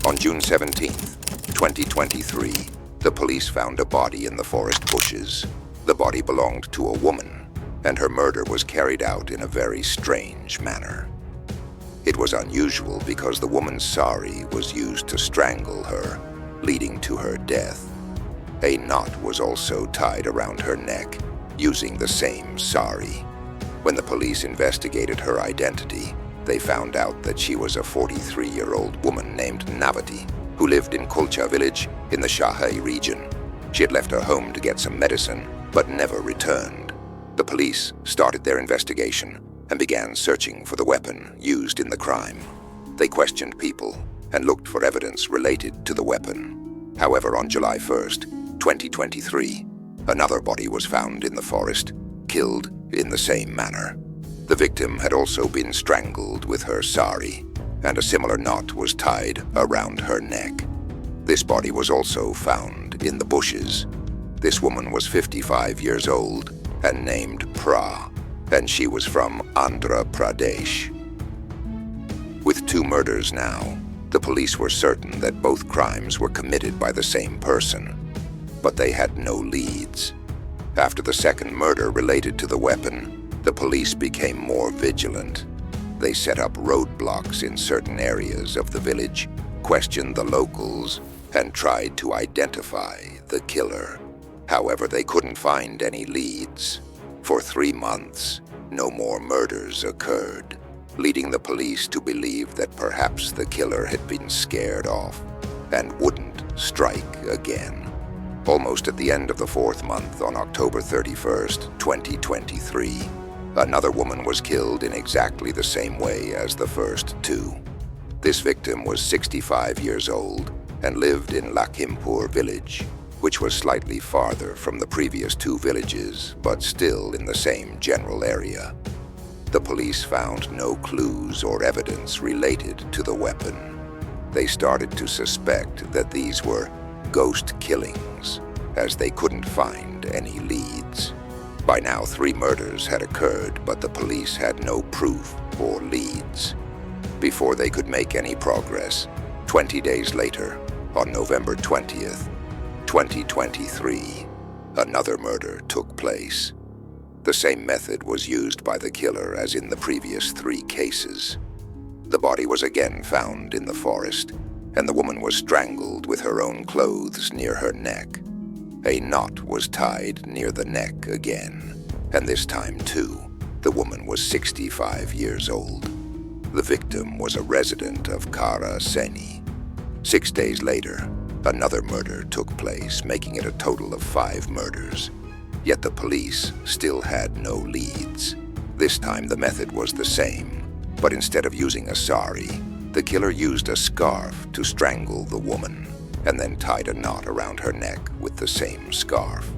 On June 17, 2023, the police found a body in the forest bushes. The body belonged to a woman, and her murder was carried out in a very strange manner. It was unusual because the woman's sari was used to strangle her, leading to her death. A knot was also tied around her neck, using the same sari. When the police investigated her identity, they found out that she was a 43-year-old woman named Navati, who lived in Kulcha village in the Shahai region. She had left her home to get some medicine, but never returned. The police started their investigation and began searching for the weapon used in the crime. They questioned people and looked for evidence related to the weapon. However, on July 1st, 2023, another body was found in the forest, killed in the same manner. The victim had also been strangled with her sari, and a similar knot was tied around her neck. This body was also found in the bushes. This woman was 55 years old and named Pra, and she was from Andhra Pradesh. With 2 murders now, the police were certain that both crimes were committed by the same person, but they had no leads. After the second murder related to the weapon, the police became more vigilant. They set up roadblocks in certain areas of the village, questioned the locals, and tried to identify the killer. However, they couldn't find any leads. For 3 months, no more murders occurred, leading the police to believe that perhaps the killer had been scared off and wouldn't strike again. Almost at the end of the 4th month, on October 31st, 2023, another woman was killed in exactly the same way as the first 2. This victim was 65 years old and lived in Lakhimpur village, which was slightly farther from the previous 2 villages, but still in the same general area. The police found no clues or evidence related to the weapon. They started to suspect that these were ghost killings, as they couldn't find any leads. By now, 3 murders had occurred, but the police had no proof or leads. Before they could make any progress, 20 days later, on November 20th, 2023, another murder took place. The same method was used by the killer as in the previous 3 cases. The body was again found in the forest, and the woman was strangled with her own clothes near her neck. A knot was tied near the neck again, and this time too, the woman was 65 years old. The victim was a resident of Kara Seni. 6 days later, another murder took place, making it a total of 5 murders. Yet the police still had no leads. This time the method was the same, but instead of using a sari, the killer used a scarf to strangle the woman, and then tied a knot around her neck with the same scarf.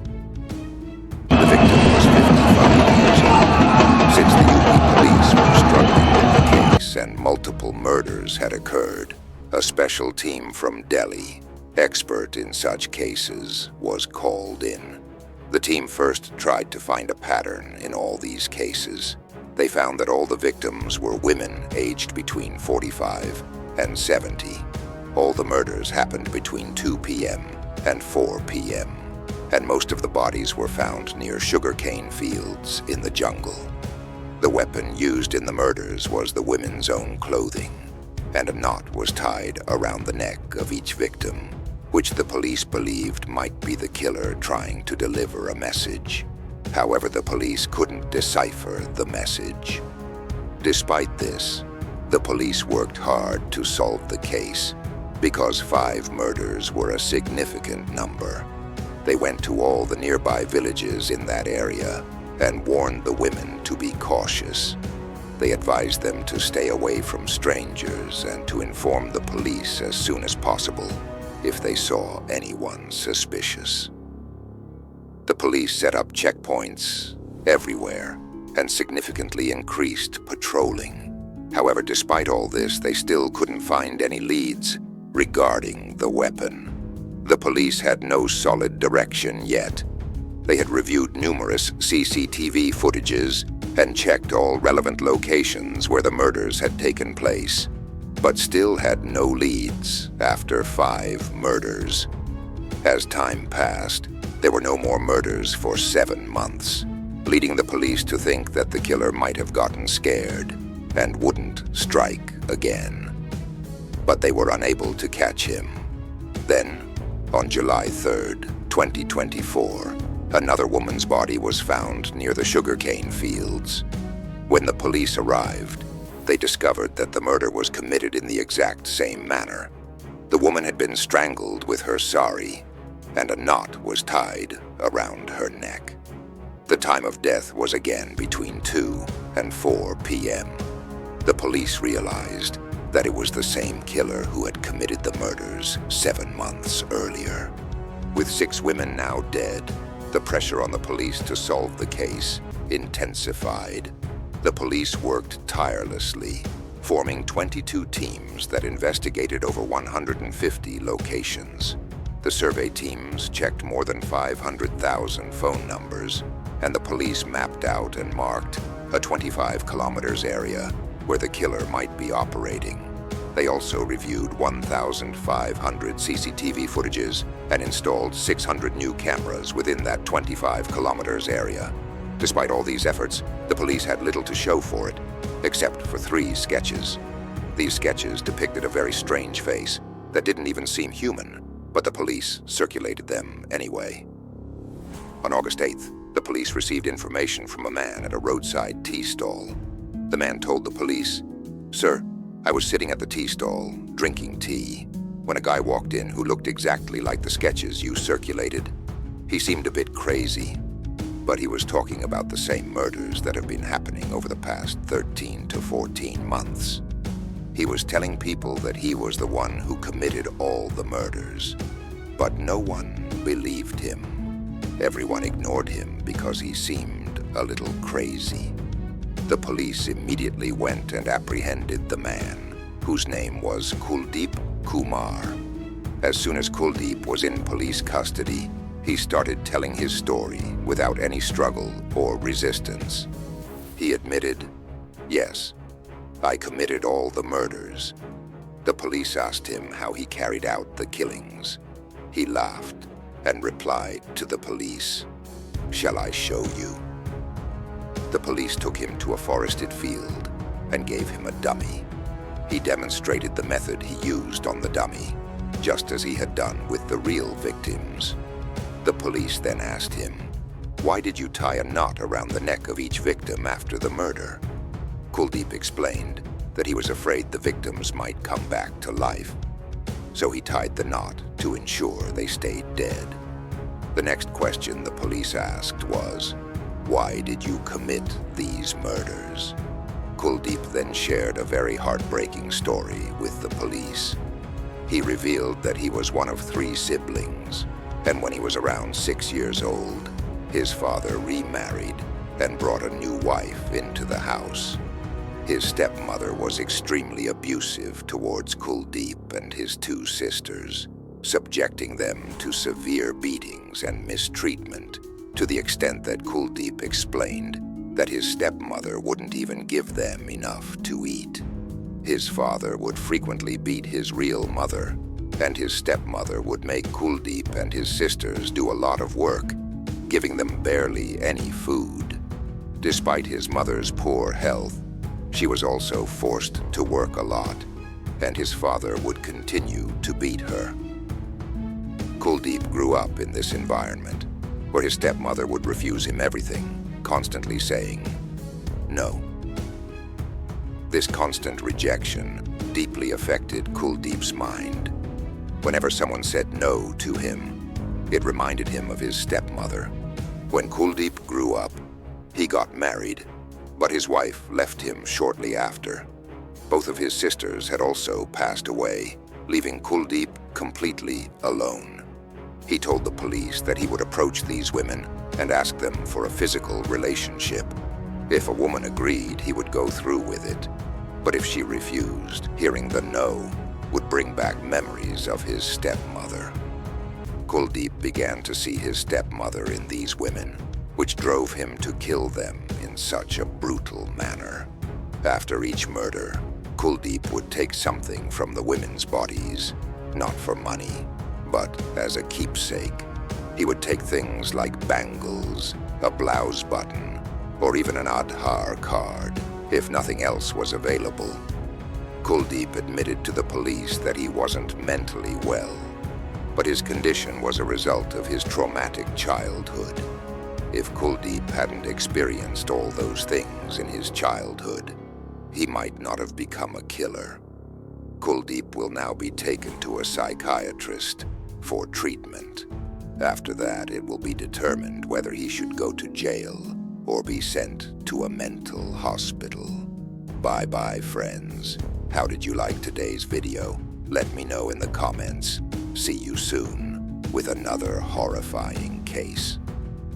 The victim was 55 years old. Since the UP police were struggling with the case and multiple murders had occurred, a special team from Delhi, expert in such cases, was called in. The team first tried to find a pattern in all these cases. They found that all the victims were women aged between 45 and 70. All the murders happened between 2 p.m. and 4 p.m., and most of the bodies were found near sugarcane fields in the jungle. The weapon used in the murders was the women's own clothing, and a knot was tied around the neck of each victim, which the police believed might be the killer trying to deliver a message. However, the police couldn't decipher the message. Despite this, the police worked hard to solve the case, because 5 murders were a significant number. They went to all the nearby villages in that area and warned the women to be cautious. They advised them to stay away from strangers and to inform the police as soon as possible if they saw anyone suspicious. The police set up checkpoints everywhere and significantly increased patrolling. However, despite all this, they still couldn't find any leads regarding the weapon. The police had no solid direction yet. They had reviewed numerous CCTV footages and checked all relevant locations where the murders had taken place. but still had no leads after 5 murders. As time passed, there were no more murders for 7 months, leading the police to think that the killer might have gotten scared and wouldn't strike again. But they were unable to catch him. Then, on July 3rd, 2024, another woman's body was found near the sugarcane fields. When the police arrived, they discovered that the murder was committed in the exact same manner. The woman had been strangled with her sari, and a knot was tied around her neck. The time of death was again between 2 and 4 p.m. The police realized that it was the same killer who had committed the murders 7 months earlier. With 6 women now dead, the pressure on the police to solve the case intensified. The police worked tirelessly, forming 22 teams that investigated over 150 locations. The survey teams checked more than 500,000 phone numbers, and the police mapped out and marked a 25 kilometers area where the killer might be operating. They also reviewed 1,500 CCTV footages and installed 600 new cameras within that 25 kilometers area. Despite all these efforts, the police had little to show for it, except for 3 sketches. These sketches depicted a very strange face that didn't even seem human, but the police circulated them anyway. On August 8th, the police received information from a man at a roadside tea stall. The man told the police, "Sir, I was sitting at the tea stall, drinking tea, when a guy walked in who looked exactly like the sketches you circulated. He seemed a bit crazy, but he was talking about the same murders that have been happening over the past 13 to 14 months. He was telling people that he was the one who committed all the murders, but no one believed him. Everyone ignored him because he seemed a little crazy." The police immediately went and apprehended the man, whose name was Kuldeep Kumar. As soon as Kuldeep was in police custody, he started telling his story without any struggle or resistance. He admitted, "Yes, I committed all the murders." The police asked him how he carried out the killings. He laughed and replied to the police, "Shall I show you?" The police took him to a forested field and gave him a dummy. He demonstrated the method he used on the dummy, just as he had done with the real victims. The police then asked him, "Why did you tie a knot around the neck of each victim after the murder?" Kuldeep explained that he was afraid the victims might come back to life, so he tied the knot to ensure they stayed dead. The next question the police asked was, "Why did you commit these murders?" Kuldeep then shared a very heartbreaking story with the police. He revealed that he was one of 3 siblings, and when he was around 6 years old, his father remarried and brought a new wife into the house. His stepmother was extremely abusive towards Kuldeep and his 2 sisters, subjecting them to severe beatings and mistreatment, to the extent that Kuldeep explained that his stepmother wouldn't even give them enough to eat. His father would frequently beat his real mother, and his stepmother would make Kuldeep and his sisters do a lot of work, giving them barely any food. Despite his mother's poor health, she was also forced to work a lot, and his father would continue to beat her. Kuldeep grew up in this environment, where his stepmother would refuse him everything, constantly saying, "No." This constant rejection deeply affected Kuldeep's mind. Whenever someone said no to him, it reminded him of his stepmother. When Kuldeep grew up, he got married, but his wife left him shortly after. Both of his sisters had also passed away, leaving Kuldeep completely alone. He told the police that he would approach these women and ask them for a physical relationship. If a woman agreed, he would go through with it. But if she refused, hearing the no would bring back memories of his stepmother. Kuldeep began to see his stepmother in these women, which drove him to kill them in such a brutal manner. After each murder, Kuldeep would take something from the women's bodies, not for money, but as a keepsake. He would take things like bangles, a blouse button, or even an Aadhaar card, if nothing else was available. Kuldeep admitted to the police that he wasn't mentally well, but his condition was a result of his traumatic childhood. If Kuldeep hadn't experienced all those things in his childhood, he might not have become a killer. Kuldeep will now be taken to a psychiatrist for treatment. After that, it will be determined whether he should go to jail or be sent to a mental hospital. Bye-bye, friends. How did you like today's video? Let me know in the comments. See you soon with another horrifying case.